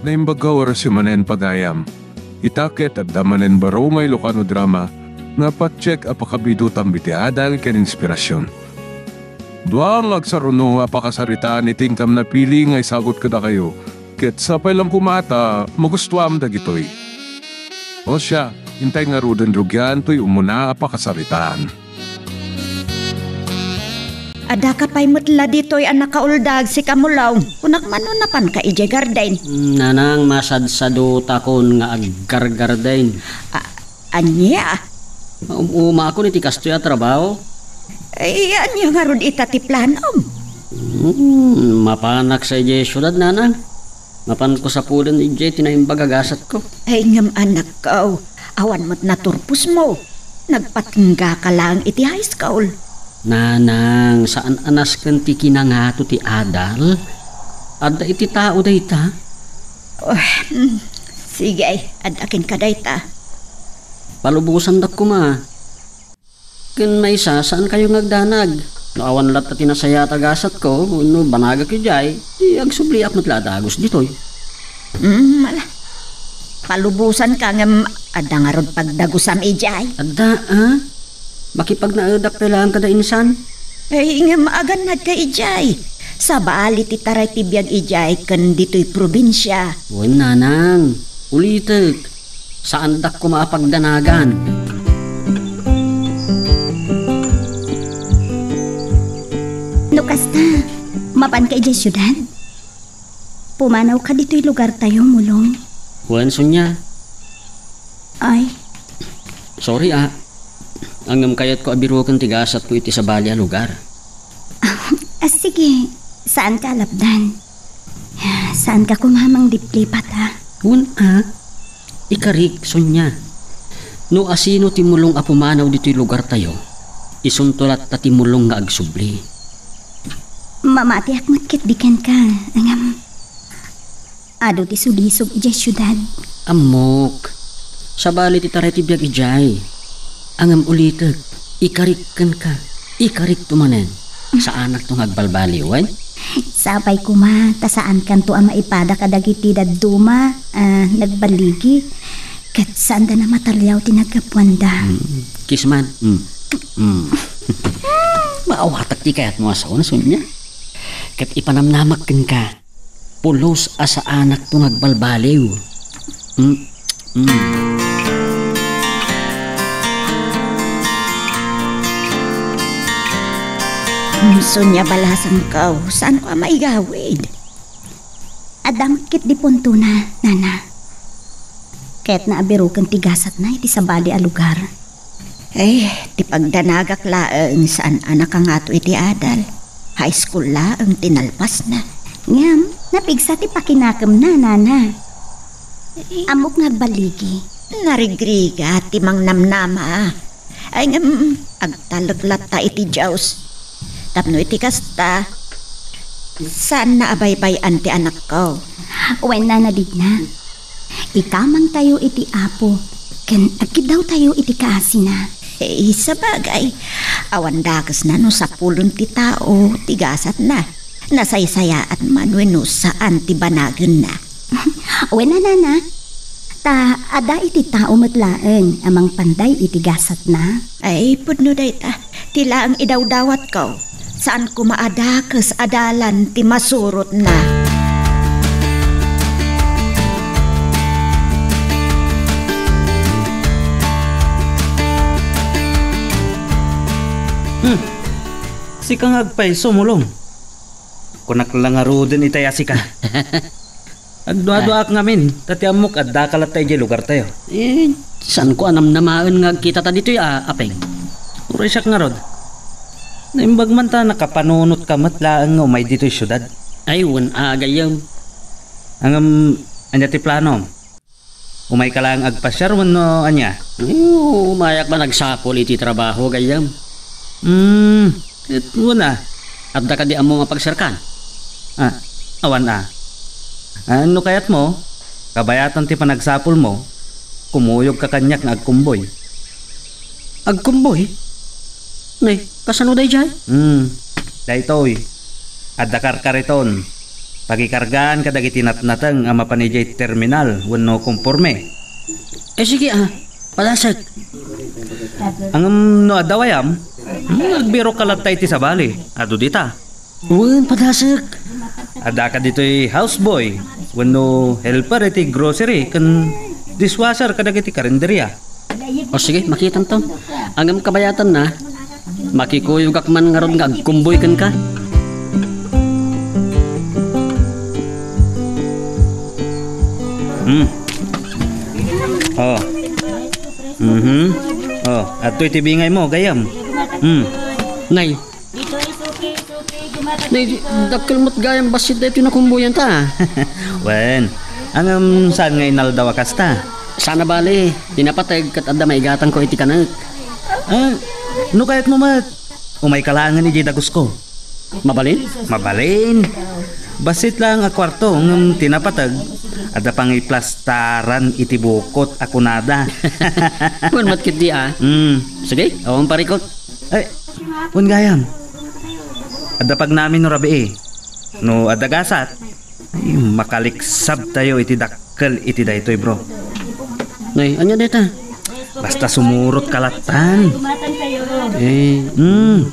na imbagaw orasyomanen pagayam. Itakit at damanen baro may lokano drama nga pat-check apakabido tambiti adal ken inspirasyon. Duang agsaruno apakasaritaan itingkam na pili nga isagot kada kayo. Ket sapay lang kumata, magustuam dagitoy. O siya, hintay nga ruden rugyan to'y umuna apakasaritaan. Ada ka pa'y mutla dito'y anak kauldag si Kamulaw. Unak manunapan ka ije garden. Nanang masadsado takon nga aggargardain. Anya? Uma ako ni tikastoy at trabaho. Ay, anya nga rod itatiplanom. Mapanak sa ije syudad, nanang. Mapan ko sa pulan ije tinaimbagagasat ko. Ay ngam anak ko, awan mo't naturpus mo. Nagpatingga ka lang iti high school. Nanang, saan anas kan ti kinangato ti adal? Adda iti tao dayta? Sige, adakin ka dayta. Palubusan dak ko ma. Ken may isa, saan kayo ngagdanag? No awan lat ti nasaya tagasat ko, no banaga ki jay, di agsubli ak matladagos ditoy. Mala. Palubusan ka ngam adda nga rod pagdagusam ijay. Adda, ha? Makipag naadak kailangan kada insan? Ay nga maaganad ka ijay. Sa baali ti taray ti biyag ijay ken dito'y probinsya. Wen nanang, ulitek. Saan dak ko maapagdanagan? Lukas na, mapan ka ijay syudad. Pumanaw ka dito'y lugar tayo, mulong. Wen sunya. Ay, Sorry Angam kayat ko abirukan tigasat ko iti sa balya lugar. sige, saan ka alapdan? Saan ka kumamang diplipat ha? Ikarik, sunya. No asino timulong apumanaw dito'y lugar tayo, isuntulat ta timulong nga agsubli. Mamati akmat kitbikan ka, angam. Ado ti sulisog ijay syudad. Amok, sa bali ti taray ti biyag ijay. Angam ulitek, ikarikan ka, ikarik tumanen. Sa anak tong agbalbaliwan? Sabay kuma, tasaan kanto ang maipada kadagiti daduma, nagbaligi. Kat saan da na matalyaw tinagkapuanda. Kisman. Maawatak ti kayat mo asaw na sunya. Kat ipanamnamakin ka, pulos asa anak tong agbalbaliw. Sunya balasan ka, saan ko maigawid? Adamkit di punto na, nana. Kaya't naabirukan tigasat na iti sa bali a lugar. Ti pagdanagak laeng saan anak ang ato iti adal. High school laeng tinalpas na. Ngam, napigsa ti pakinakam na, nana. Amok ngagbaligi. Narigriga ti mangnamnama. Ay ngam, agtalaglat ta iti Diyos. Tapno iti kasta, saan na abaybay anti anak ko? Wen na na. Ikamang tayo iti apo, ken agkid daw tayo iti kaasina. Sa bagay, awan dakas na no sa pulon ti tao, tigasat na. Nasaysayaan man no saan ti banagan na. Wen na nana, ta ada iti tao matlaeng, amang panday iti gasat na. Ay, pudno day ta, tila ang idawdawat ko. Saan ko maadakas adalan ti masurot na. Si kang agpay sumulong. Kunak lang nga roden itaya si ka. Agdua-dua ak ngamin, tati amok at dakalat tayo di lugar tayo. Saan ko anam namaan nga kita ta dito'y apeng? Uray siya nga rod. Naimbag man ta nakapanunot ka matlaang nga umay dito'y syudad. Ay, gayam. Angam, anya ti plano. Umay ka lang agpasyar no anya. Umayak ba nagsapol iti trabaho gayam? Ito na. Adda ka di amo nga pagsarkan? Awan Ano kayat mo? Kabayatan ti panagsapol mo, kumuyog ka kanyak nga agkumboy. Agkumboy? Nay, kasano day jay? Daytoy. Adda karkariton. Pagikargaan kadagiti natnatang ang mapanijay terminal wenno konforme. Sige palasag. Ang no adawayam, nagbiro kalatay ti sabali. Ado dita. Wen padasag. Ada ka dito'y houseboy wenno helper iti grocery ken dishwasher kadagiti karinderya. Sige, makitan to. Angam kabayatan na. Makikuyog ak man nga ron nga agkumboy kan ka. Oh. At ito'y tibingay mo, gayam. Nay. Nay, dakkel mo't gayam basit dito na kumbuyan ta. Wen, saan nga inaldaw akas ta? Sana bali, dinapatag kat adda maigatang ko iti kanak. No kayat mo mat? Umay kalangan ni Jidagos ko. Mabalin? Mabalin. Basit lang a kwarto ng tinapatag. Ada pang iplastaran iti bukot ako nada. Kung matkit di Sige, awang parikot. Ay, un gayam. Ada pag namin no rabi no adagasat. Ay, makaliksab tayo iti dakkel iti daytoy bro. Nay, anya deta? Basta sumurot kalatan.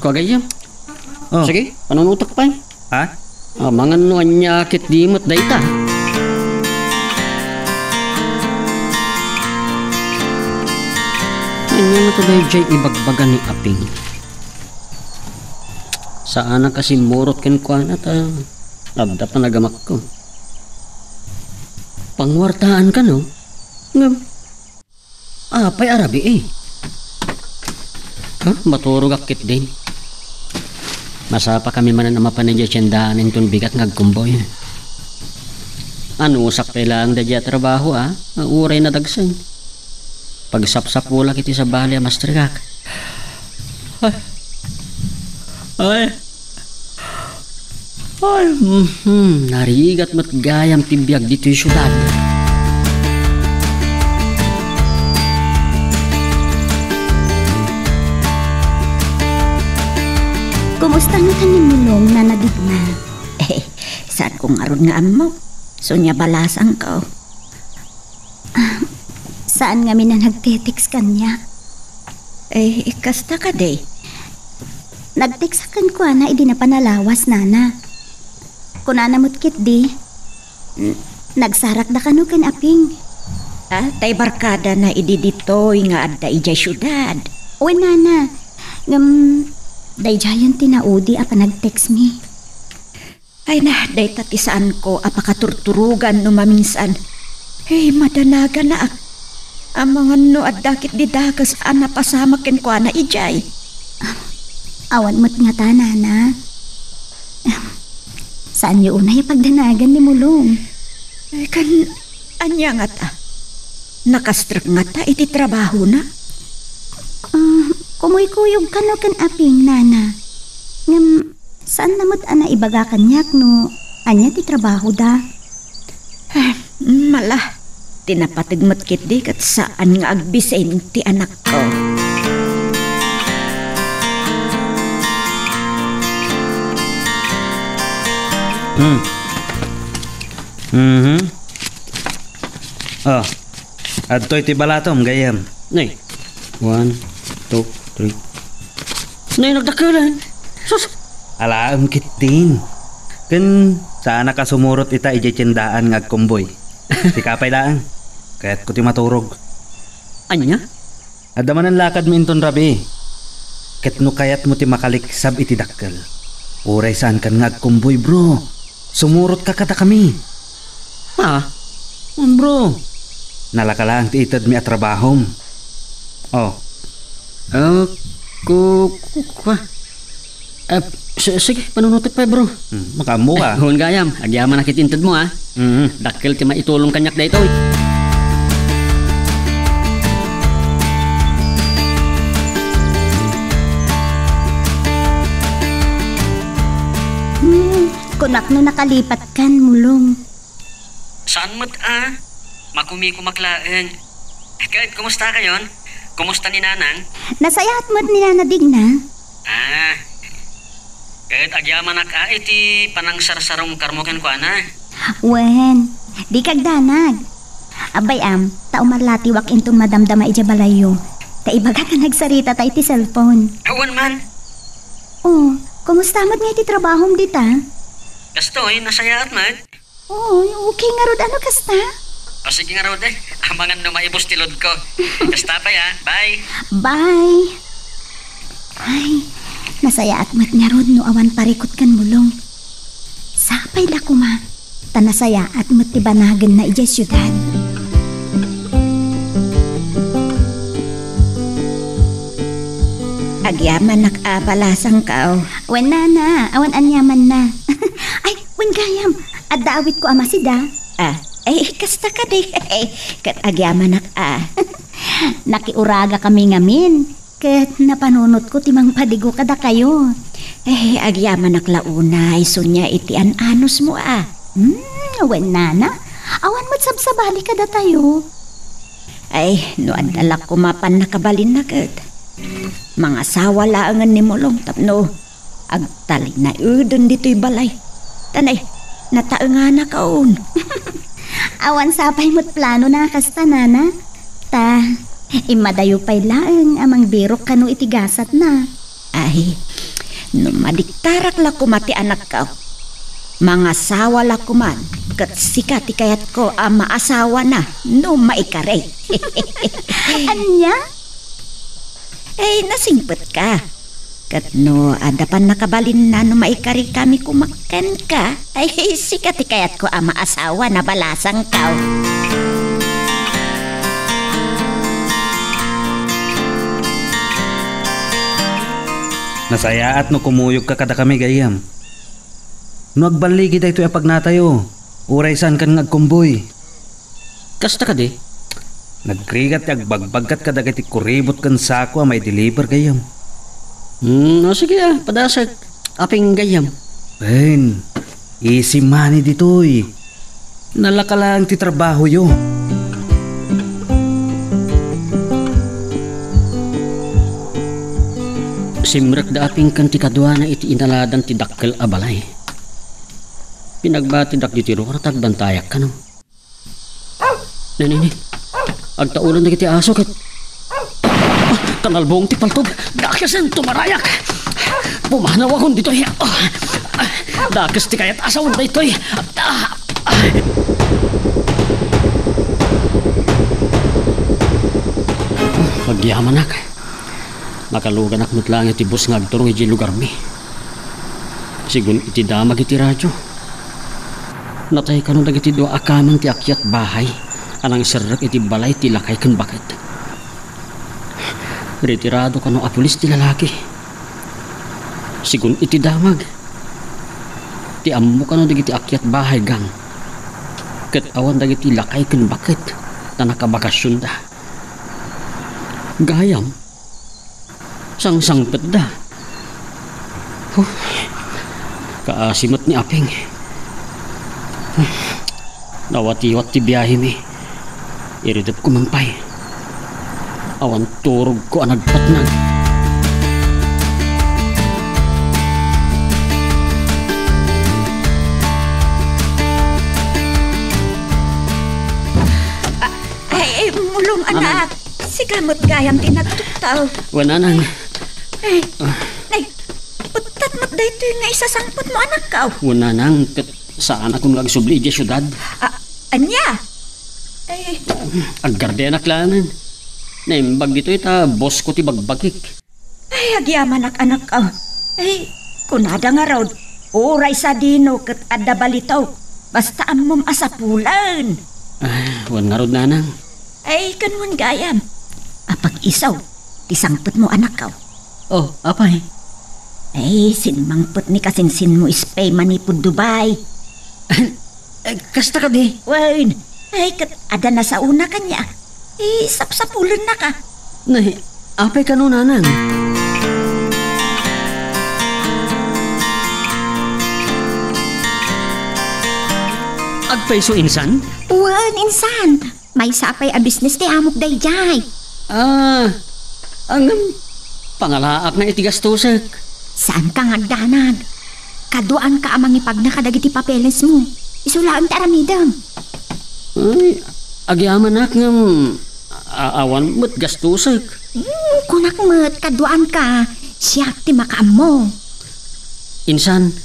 Kagayam. Sige, panunutok pa. Ha? Mangan no anya kit dimot dayta. Anya na to dayjay ibagbagan ni Aping. Saan na kasi murot ken kuan at abda pa nagamak ko. Pangwartaan ka no? Ngam. Apay arabi maturog akit din. Masapa kami manan ang mapanadya tiyandaan itong bigat ngagkumboy. Ano sakay lang dadya trabaho ang uray na dagsan. Pagsapsap wala kiti sa bali mas trigak. Narigat mat gayam tibiyag dito yung syudad. Kumusta nga ka ni Mulong na nadigma? Saan kong aron nga amo? Sunya balasang ko. Saan nga mina nagte-text kanya? Kasta ka day. Nag-text kan ko na idi na panalawas nana. Kunana mutkit di. Nagsarak da kanu kan Aping. Tay barkada na idi ditoy nga adda ijay syudad. Uy nana. Dayjayan tinaudi apa nag-text me. Ay na, day tatisaan ko apakaturturugan no maminsan. Madanaga na ang mga no at dakit di dakas napasama ken ko na ijay. Awan mo't nga ta, nana. Saan yung unay pagdanagan ni Mulong? Kan, anya nga ta. Nakastruk nga ta, iti trabaho na. Kumuy-kuyog ka no kan Aping, nana. Ngam, saan namot ana ibaga kanyak no? Anya ti trabaho da? Mala, tinapatigmat kit di kat saan nga agbisain ti anak ko. Adtoy ti balatom gayam. Nay, 1, 2, 3. Nay, nagdakalan. Sus! Alaam kit din. Ken sana ka sumurot ita ijay-tiyandaan nga agkumboy. Ti kapay daan. Kaya't ko ti maturog. Anya? Adaman ang lakad mo inton rabi. Ket no kayat mo ti makaliksab iti dakkel. Uray saan kan nga agkumboy bro. Sumurot ka kata kami. Bro. Nalakalaan ti itad mi at trabahom. Sige, panunutot pa bro. Makamu ka. Hon gayam, agyaman nakit intad mo Dakkel ti maitulong kanyak da ito. Kunak no nakalipat kan Mulong. Saan mo't Makumi-kumaklaan. Kahit kumusta kayon? Kumusta ni Nanang? Nasayahat mo't ni Nana Digna. Kahit agyaman na ka, iti panang sarsarong karmokan ko, ana. Wen, di kag danag. Abay tao marlatiwak intong madamdama ija balayo. Ta ibaga ka nagsarita ta iti cellphone. Awan man. Oh, kumusta mat nga iti trabahom dita? Kastoy, nasaya at man. Oh, okay nga rod ano kasta? O sige nga raw de, amangan no maibos tilod ko. Kasta pa ya, bye. Bye. Ay, nasaya at mat nga rod no awan parikot kan mulong. Sapay la kuma. Tanasaya at mat tibanagan na ija syudad. Agyaman nakabalasang kao. Wen na, awan anyaman na. Ay, wen gayam. At daawit ko ama sida. Kasta ka di. Kat agyaman Nakiuraga kami ngamin. Kat napanunot ko timang padigo kada kayo. Agyaman naklauna. Isunya iti anos mo Wen nana. Awan mo't sabsabali kada tayo. No andalak kumapan nakabalin na kat. Mga sawa laangan ni mulong tapno. Agtali na udon dito'y balay. Tanay, nataenga na kaon. Awan sapay mo't plano na kasta nana. Ta, imadayo pa'y laeng amang birok kano itigasat na. No madiktarak la kumati anak ka. Mga sawa la kuman. Kat sikati kayat ko maasawa na. No maikare. Anya? Nasingpet ka. Kat no adapan nakabalin na no maikari kami kumakan ka. Sikati kayat ko maasawa na balasang ka. Nasaya at no kumuyog ka kada kami gayam. No agbaligi da ito apag natayo. Uray saan kan ngagkumboy. Kasta ka di? Nagkrigat agbagbagat kada gati kuribot kan sako may deliver gayam. Sige padasag. Aping gayam. Ben, easy money ditoy. Nalaka lang ti trabaho yo. Simrak da aping kan ti kadwa na iti inaladan ti dakkel abalay. Pinagbati dak di tiro karatag bantayak ka no. Nini, agtaulan na kiti aso kat. Kanalbong ti paltog, dakasan tumarayak. Pumanaw akong dito'y. Dakas ti kayat asawan na ito'y. Magyaman ak. Makalugan ak mutlang iti bus nga agturong iti lugar mi. Sigun iti damag iti radyo. Natay ka nung dagiti doa akaman ti akyat bahay. Anang serak iti balay ti lakay kan bakit. Retirado ka nung apulis ti lalaki. Sigun iti damag. Ti ammo ka nung dagiti akyat bahay gang. Kat awan dagiti lakay kan bakit. Na nakabakasyon da. Gayam. Sang-sangpet da. Kaasimat ni Aping. Nawati-wat ti biyahe mi. Iridap ko mampay. Awan turog ko anagpatnag. Mulong anak. Sigamot gayam tinagtuktaw. Wananang. Utat mat dayto yung nga isasangpot mo anak ka. Wananang. Saan akong nagsubli di syudad? Anya? Aggarde anak lanan. Naimbag dito ita, boss ko ti bagbagik. Agyaman anak ka. Kunada nga raw. Oray sa dino kat adda balitaw. Basta amom asapulan. Wan nga rod nanang. Kanwan gayam. Apag isaw, tisangpot mo anak ka. Oh, apay? Sinmangpot ni kasinsin mo ispay manipod Dubai. Kasta ka di? Wain, kat ada na sa una kanya. Sapsapulan na ka. Nay, apay ka no nanang? Agpay so insan? Wan, insan. May sapay a business ti amok dayjay. Ang pangalaak na itigastusek. Saan ka ngagdanag? kaduan ka amang ipag na kadagiti papeles mo. Isulaan ta aramidam. Ay, agyaman nak ngam awan mo't gastusek. Kunak mo't kaduan ka, siya ti makaam mo. Insan,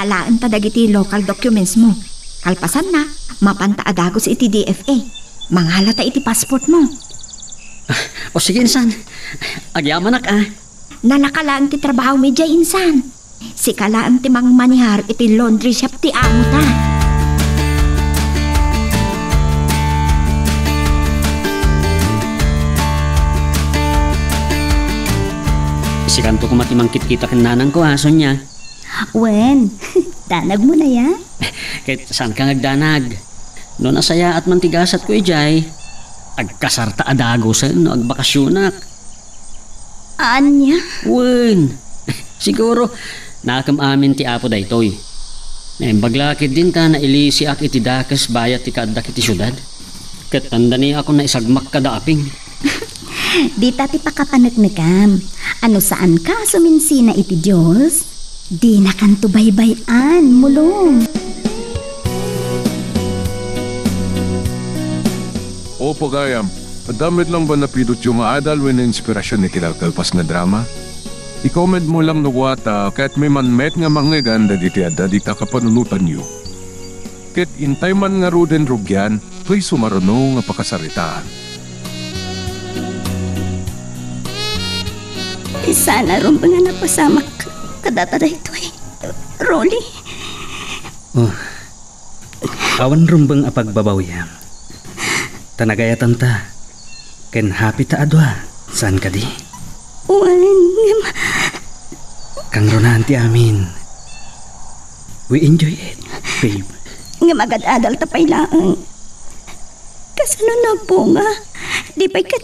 Alaan ta dagiti local documents mo. Kalpasan na, mapanta adagos iti DFA. Mangalata iti passport mo. o sige insan, agyaman nak Nalakalaan ti trabaho medya insan. Si kalaan ti mang manihar iti laundry shop ti amo ta. Sikanto ko matimangkit kita kananang ko aso niya. Wen, danag mo na ya? Kahit saan ka ngagdanag. No nasaya at mantigasat ko ijay. Agkasarta adagosan no agbakasyonak. Anya? Wen, siguro nakam amin ti apo daytoy. Baglakid din ta na ilisi ak iti dakas bayat ti kadak iti syudad. Kat tanda niya ako na isagmak kadaping. Di tati pakapanagnagam. Ano saan ka suminsina iti Diyos? Di na kanto baybayan, mulong. Opo, Gayam. Madamit lang ba napidot yung adal when inspirasyon ni kilakalpas nga drama? I-comment mo lang nuwata kahit may manmet nga mga ganda diti ada di ta kapanunutan nyo. Kahit intay man nga ruden rugyan, to'y sumaruno nga pakasaritaan. Sana ron ba nga napasamak kadata da ito eh. Rolly? Oh, awan rumbang apagbabawyam. Tanagayatan ta. Ken happy ta adwa. Saan ka di? Wan, Kang ronahan ti amin. We enjoy it, babe. nga magad-adal tapay laang. Kasano na po nga? Di ba'y kat...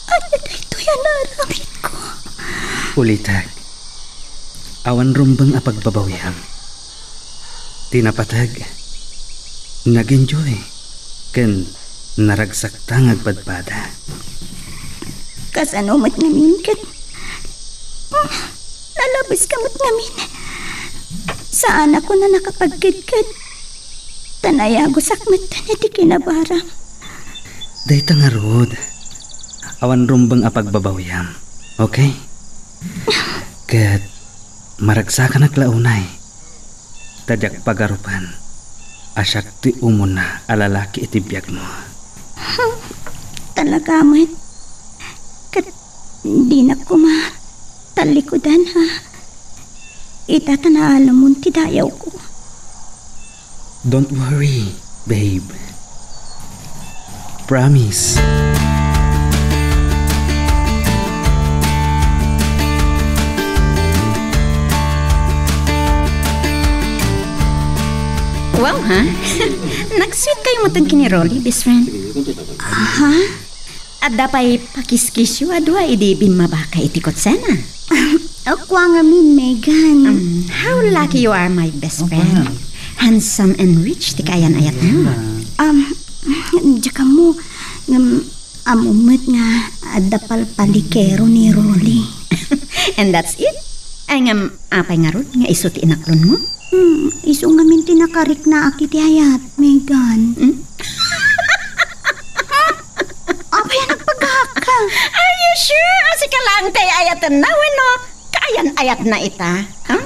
Ano na ito yan naramit ko? Ulitag. Awan rumbang apagbabawyam. Tinapatag. Nag-enjoy. Ken naragsak tang agpadpada. Kasano mat ngamin kat... Nalabas ka mat ngamin. Saan ako na nakapagkidkad? Tanayago sakmat na di kinabarang. Dayta nga rod. Awan rumbang apagbabawyam. Okay? Kat maragsakan aglaunay. Tadyak pagarupan. Asyak ti umuna alalaki iti biyag mo. Talaga mat. Kat di na ko talikodan ha. Itatanaala mo ti dayaw ko. Don't worry, babe. Promise. Wow, ha? Nag-sweet kayo mo itong kiniroli, best friend. Ha? At dapay pakiskisyo, adwa, idibin mabaka itikot sana. Ako nga min, Megan. How lucky you are, my best friend. Handsome and rich, di kayan ayat mo. Diyan mo, amumat nga adapal palikero ni Rolly. And that's it. Ay nga, apay nga ron, nga isuti inaklon mo. Iso nga min tinakarik na akiti hayat, Megan. Apa yan nagpagaka? Are you sure? Asi ka lang kay ayatan na, no? Kayan ayat na ita. Huh?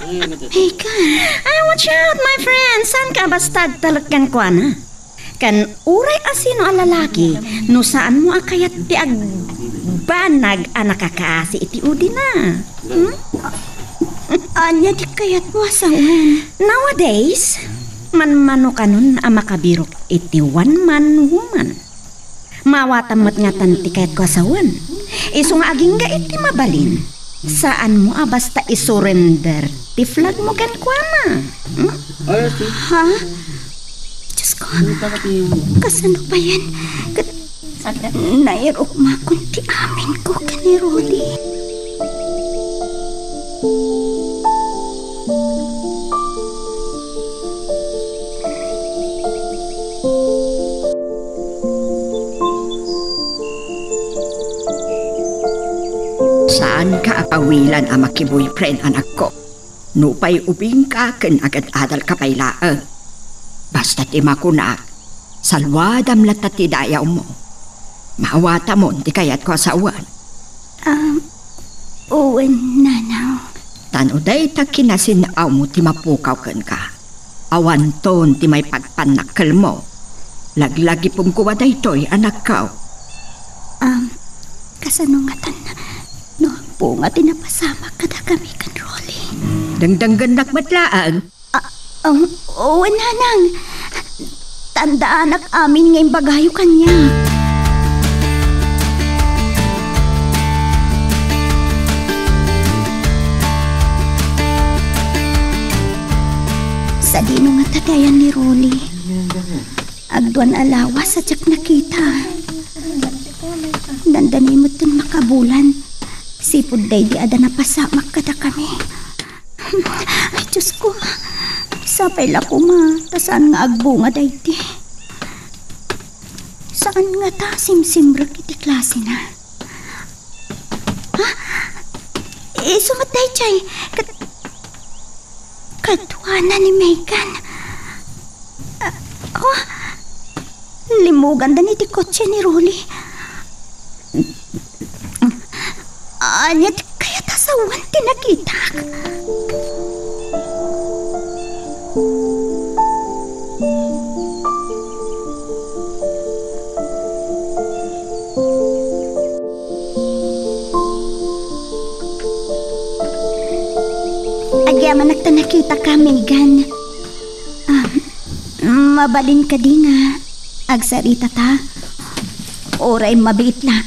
Megan. Ay, watch out, my friend. Saan ka basta talagang kwa na? Kan uray asino a lalaki, no saan mo akayat ti agbanag a nakakaasi iti udi na. Anya di kayat mo asawan. Nowadays, manmano kanon a makabirok iti one-man woman. Mawatamot nga tanti kayat ko asawan. Iso nga aging ga iti mabalin. Saan mo basta isurrender ti flag mo kan kwa na? Ha? Diyos ko, kasano ba yan? Nairok makon ti amin ko ka ni Rolly. Saan ka awilan ang makiboyfriend anak ko. Nupay ubing ka ken agad adal kapaylaan. Basta ti makunak, salwadam lata ti dayaw mo. Maawata mo, di kayat ko asawan. Uwan, nanaw. Tanuday ta kinasinaw mo ti mapukaw ken ka. Awan ton ti may pagpanakkel mo. Laglagi pong kuwaday to'y anak ka. Kasanungatan na, no, bunga tinapasama kada kami kan Rolly. Dangdanggan nakmatlaan. Uwan, nanang. Tandaan ak amin ngayong bagayo kanya. Sa dino nga tagayan ni Rolly, agduan alawas sa tsak nakita. Dandani mo dun makabulan. Sipod day di ada napasamak kada kami. Ay, Diyos ko. Sapay la ko ma. Saan nga agbunga day di? Saan nga ta simsimrak iti klase na? Ha? Sumat day, Chay. Katuana ni Megan. Limugan dan iti kotse ni Rolly. Anyat kaya tasawan tinakita. Agyaman nakita ka, Megan. Mabalin ka di nga. Agsarita ta. Oray mabiit lang.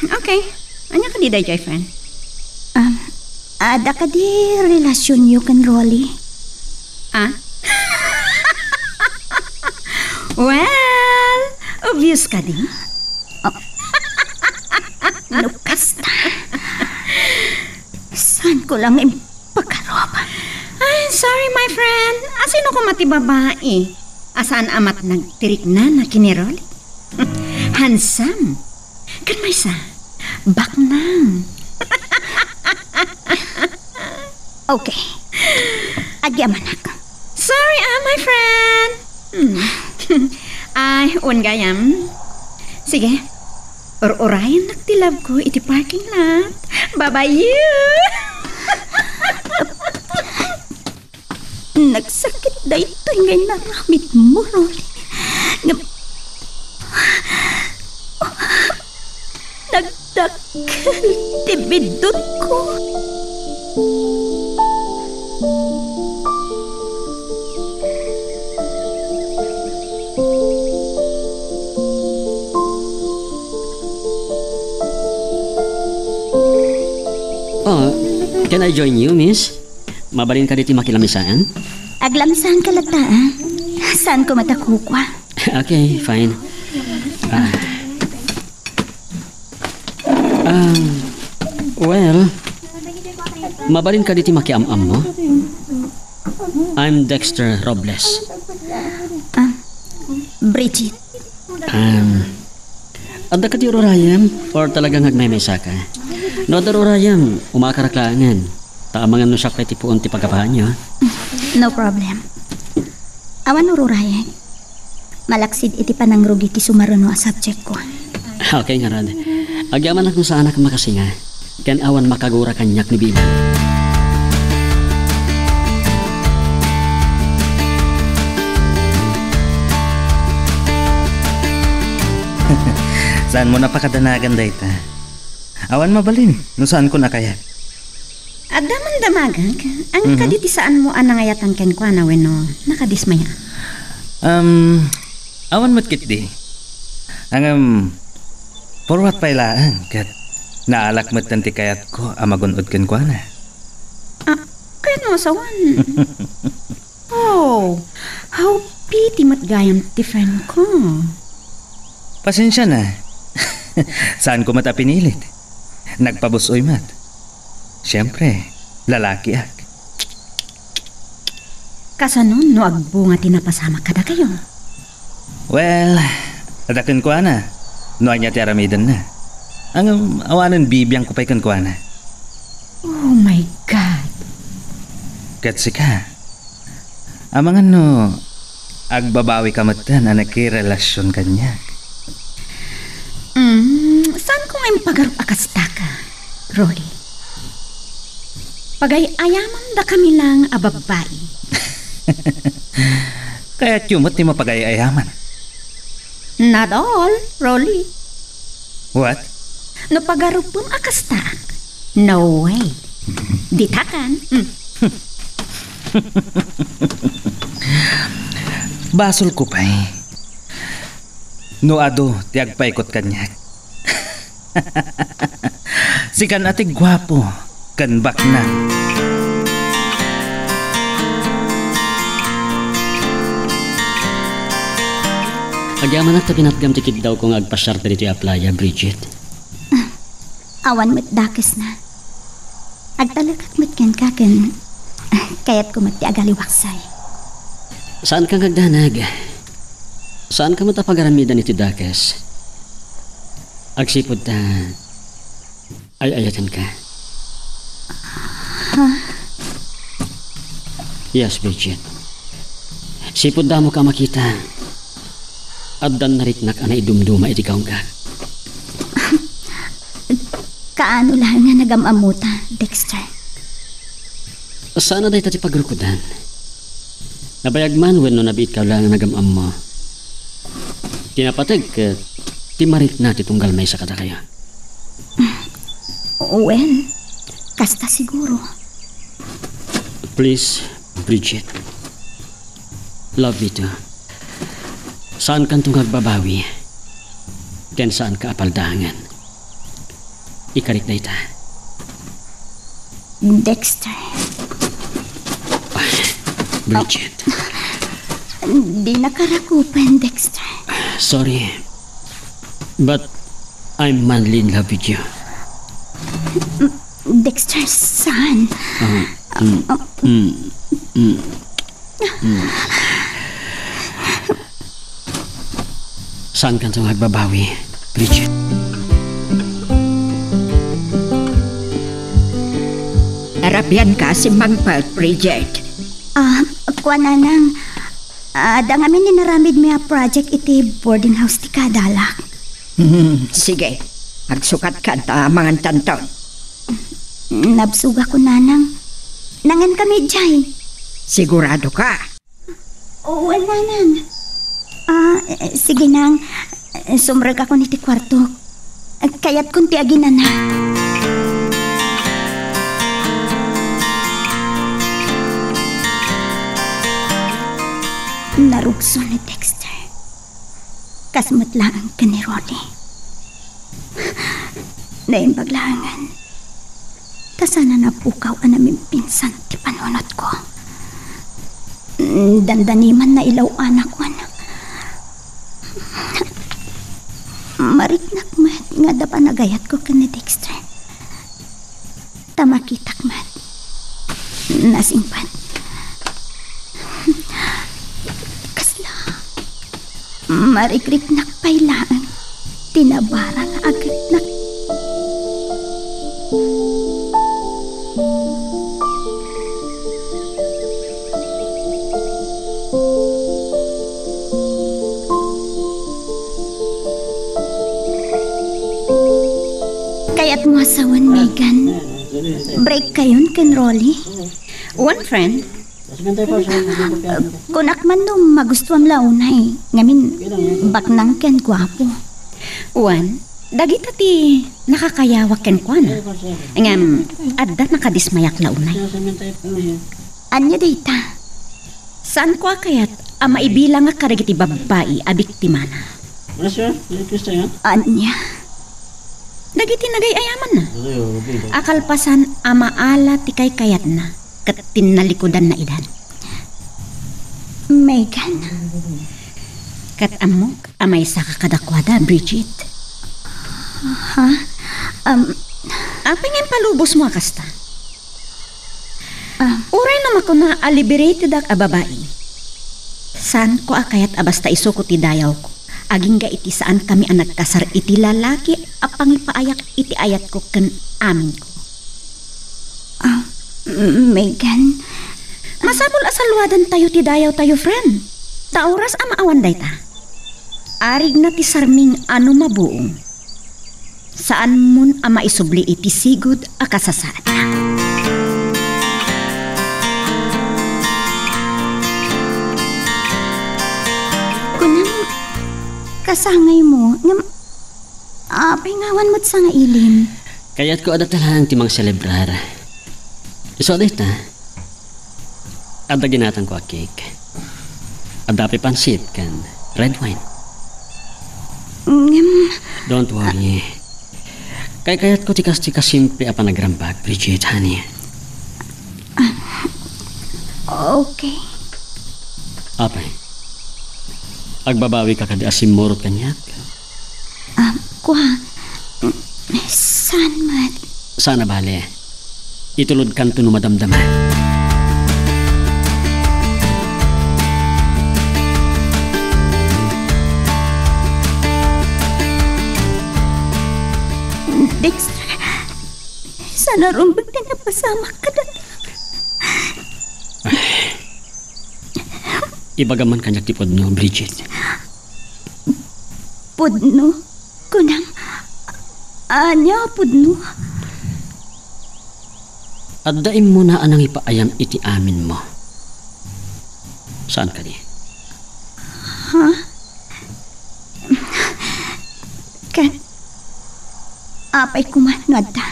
Okay. Anya ka di day, Jay, friend? Ada ka di relasyon yu kan Rolly? Well, obvious ka di. Lukas ta. Saan ko lang ipagkaroba? Ay, sorry, my friend. Asino ko mati babae? Asaan amat nagtirik na kinirol? Handsome. Kan may sa baknang. Okay. Agyaman ako. Sorry, my friend. Ay, gayam. Sige. Or-orayan nagtilab ko iti parking lot. Bye-bye you. Nagsakit na ito ngay naramit mo, Rolly. Nagdakal tibidot ko. Can I join you, miss? Mabalin ka dito makilamisaan? Aglamsan ka lata, ah? Saan ko matakukwa? Okay, fine. Well, mabalin ka dito makiam-am mo? I'm Dexter Robles. Bridget. Adda ka di urayam or talagang nagmaymesa ka? No, dar urayam, umakaraklangan. Taamangan no siya kay tipuon ti pagkapahan niyo. No problem. Awan ururayag. Malaksid iti panangrugi ti sumaruno a subject ko. Okay nga rad. Agyaman ako sa anak makasinga. Ken awan makagura kanyak ni Biman. Saan mo napakadanagan dayta? Awan mabalin, no saan ko na kaya? Adaman damagag. Ang kaditi saan mo anangayatan ken kwa na weno nakadismaya. Awan matkit di. Ang forward pailaan kat naalak mat tanti kayat ko amagunod ken kwa na. Kayat mo sawan. Oh, how pity matgayam ti friend ko. Pasensya na. Saan ko mata pinilit? Nagpabusoy mat. Siyempre, lalaki ak. Kasanon no agbunga tinapasama kada kayo. Well, adakin ko na. No anya ti aramidan na. Ang awanan bibiyang ko pa'y kuana. Oh my God. Katsi ka. Amang ano, agbabawi ka matan na nakirelasyon kanya. Saan ko ngayon pagarup akasta ka, Rolly? Pagay-ayaman da kami lang ababay. Kaya tiyumot ni mapagay-ayaman. Not all, Rolly. What? No pagarupon akasta. No way. Ditakan. Basol ko pa'y. No ado, tiag paikot kanya. Si kan ati gwapo, kan bakna. Agyaman at pinatgam tikid daw kung agpasyar dito yung playa, Bridget. Awan mo't dakes na. Agtalagak mo't kan kakan. Kaya't ko mo't ti agaliwaksay. Saan ka ngagdanag? Saan ka matapagaramidan iti dakes? Agsipod ta, ay ayatan ka. Yes, Bridget. Sipod da mo ka makita. Addan naritnak anay dumduma iti kaungga. Kaano lang nga nagamamuta, Dexter? Sana day tati pagrukudan. Nabayagman when no nabiit ka lang nagamam mo. Tinapatag ka, timarit na titunggal may sa kada kaya. Well, kasta siguro. Please, Bridget. Love me too. Saan kang tungagbabawi? Ken saan ka apaldahangan? Ikarit na ita. Dexter, Bridget. di nakarakupan, Dexter. Sorry. But I'm madly in love with you. Dexter, son. Saan kang tungagbabawi, Bridget? Arabian ka si Magpalt, Bridget. Kuha na nang. Da nga min ninaramid may project iti boarding house ti Kadalak. Sige, agsukat ka ta mga tanton. Nabsuga ko nanang. Nangan kami dyan. Sigurado ka. Oo, nanang. Sige nang. Sumrag ako niti kwarto. Kaya't kunti agin na. Narugso ni Dexter. Kasmat lang ka ni Rolly. Naimbaglangan. Kasana napukaw ang namin pinsan ti panunot ko. Dandaniman na ilaw anak ko anak. Mariknak mat nga da pa nagayat ko ka ni Dexter. Tamakitak mat. Nasingpan. Marikrik-nak pailaan. Tinabara nga agrit-nak. Kaya't mo asawan, Megan. Break kayon, ken Rolly. One friend. Kunak man no magustuhan launay. Ngamin, baknang ken gwapo. One, dagita ti nakakayawak ken kuan. Ngam, adda nakadismayak launay. Anya data? Saan ko kayat ama ibilang nga karigiti babae a biktima na? Anya? Dagiti nagayayaman na. Akalpasan amaala ti kay kayat na. Kat tinalikodan na idan. Megan? Kat amok amay sa kakadakwada, Bridget. Ha? Apingin palubos mo kasta. Uray naman ko na liberated ak ababae. San ko akayat abasta iso ko ti dayaw ko. Aging ga iti saan kami ang nagkasar iti lalaki apang ipaayak iti ayat ko ken amin ko. Megan, Masabol asalwadan tayo ti dayaw tayo, friend. Tauras maawan day ta. Arig na ti sarming ano mabuong. Saan mun ama isubli iti sigud a kasasada. kunang kasangay mo, ngam, pahingawan mo't sa nga ilim. Kaya't ko adatalang timang celebrar. So, adit na. Ada ginatang ko a cake. Adapi pansit kan red wine. Ngam, Don't worry. Kaya't ko tikas-tikas simple apa nagrambag, Bridget, honey. okay. Apay. Agbabawi ka kada asimurot kanyak. Kuha, saan mat? Sana bale. Itulod kan to numadamdaman. Dexter, sana rumbag na napasama ka dati. Ibagaman kanyak tipod no, Bridget. Pudno, kunang, anya pudno. Addaim mo na anang ipaayam iti amin mo. Saan ka di? Kan, apay kumanod ta.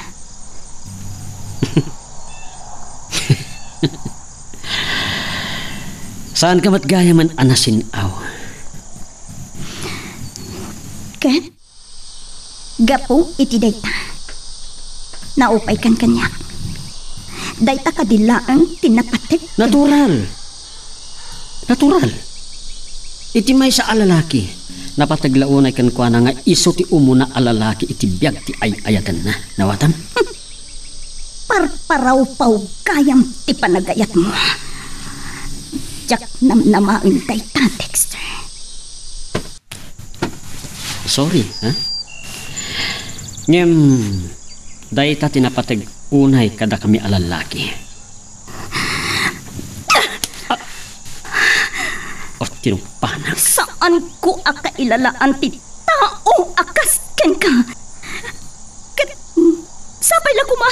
Saan ka matgaya man anasin aw? Kan, gapong iti dayta. Naupay kan kanyak. Dayta kadilaang tinapatik. Natural. Natural. Iti may sa alalaki. Napataglaunay kan kwa na nga iso ti umuna alalaki iti biyag ti ay-ayatan na. Nawatam? Parparaw-paw kayam ti panagayat mo. Jak namnamain dayta, Dexter. Sorry, ha? Ngem, dayta tinapatag unay kada kami alalaki. O tinumpanak. Saan ko akailalaan ti taong akas ken ka? Sabay la kuma.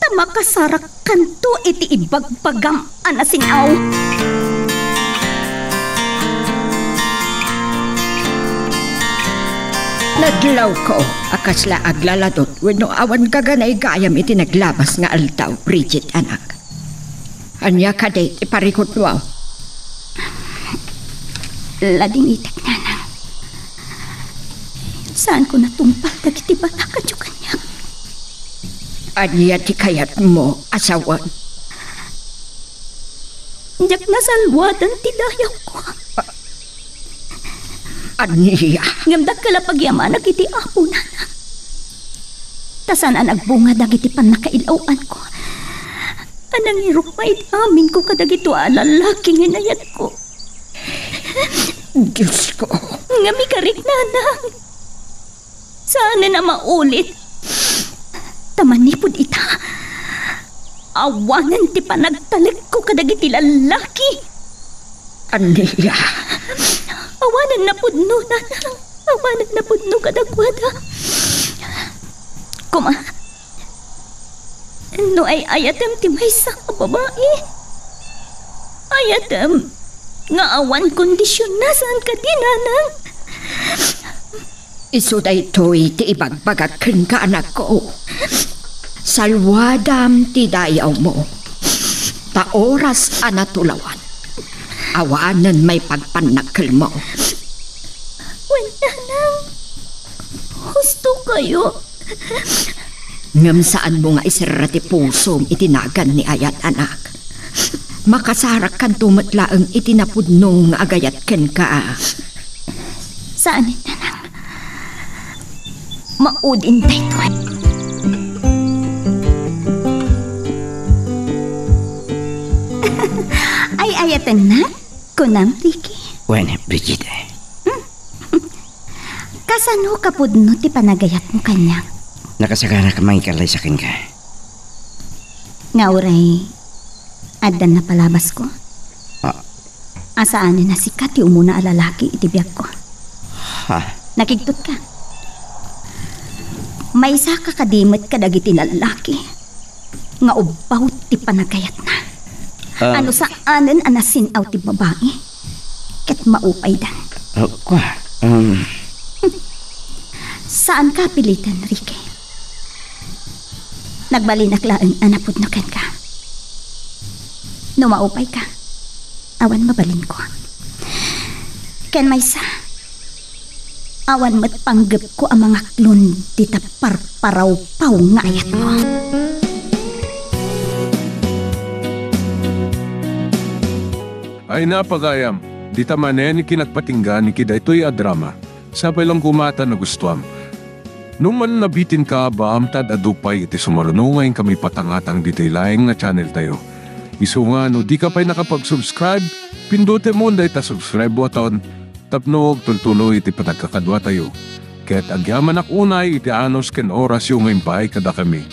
Tamakasarak kanto iti ibagbagam anasinaw. Naglaw ko, akasla aglaladot, wenno awan kaganay gayam iti naglabas nga altaw, Bridget, anak. Anya ka date, iparikot mo. Lading itek nanang. Saan ko natumpal dagiti bata kadyo kanya? Anya ti kayat mo, asawan. Jak nasalwadan ti dayaw ko. Anya. Ngamdag kalapagyaman iti apo nanang. Tasan ang nagbunga dagiti panakailawan ko. Anang irok mait amin ko kadagito alalaki nginayat ko. Diyos ko. Ngami karik nanang. Sana na maulit. Tamanipod ita. Awanan ti panagtalik ko kadagiti lalaki. Anya. Awanan na pudno nanang. Awanan na pudno kadagwada. Kuma. No ay ayatem ti maysa ka babae. Ayatem. Nga awan kondisyon na saan ka di nanang. Iso da ito'y ti ibagbagakin ka anak ko. Salwadam ti dayaw mo. Taoras anatulawan. Awanan may pagpanakil mo. Wen nanang. Gusto kayo. Ngam saan mo nga isirati pusong itinagan ni ayat anak. Makasarak kan tumatlaang itinapudnong agayat ken ka. Saan nanang? Maudin dayto. Ay ayatan na? Kunam, Ricky. Bueno, Bridget. Kasano kapudno ti panagayat mo kanya? Nakasagana ka may kalay sa akin ka. Nga uray, adan na palabas ko. Ah. Asaan na si Kati umuna alalaki itibiyag ko. Ha? Nakigtot ka. May isa ka kadimot kadagiti lalaki. Nga ubaw ti panagayat na. Ano sa anan anasin aw ti babae? Ket maupay dan. Kwa, Saan ka pilitan, Ricky? Nagbalinaklaan anapod na ken ka. Numaupay ka. Awan mabalin ko. Ken maysa. Awan mat panggap ko ang mga klon dita parparaw-paw nga ayat mo. Ay napagayam, di tamanen ni kinagpatinggan ni kidaytoy a drama. Sabay lang kumata na gustuam. Nung man nabitin ka ba amtad adupay iti sumarunungayin kami patangatang detailaing na channel tayo. Isu nga no di ka pa'y nakapag-subscribe, pindutin mo na ita subscribe button, tapno tultuloy iti patagkakadwa tayo. Kaya't agyaman ak unay iti anos ken oras yung ngayon kada kami.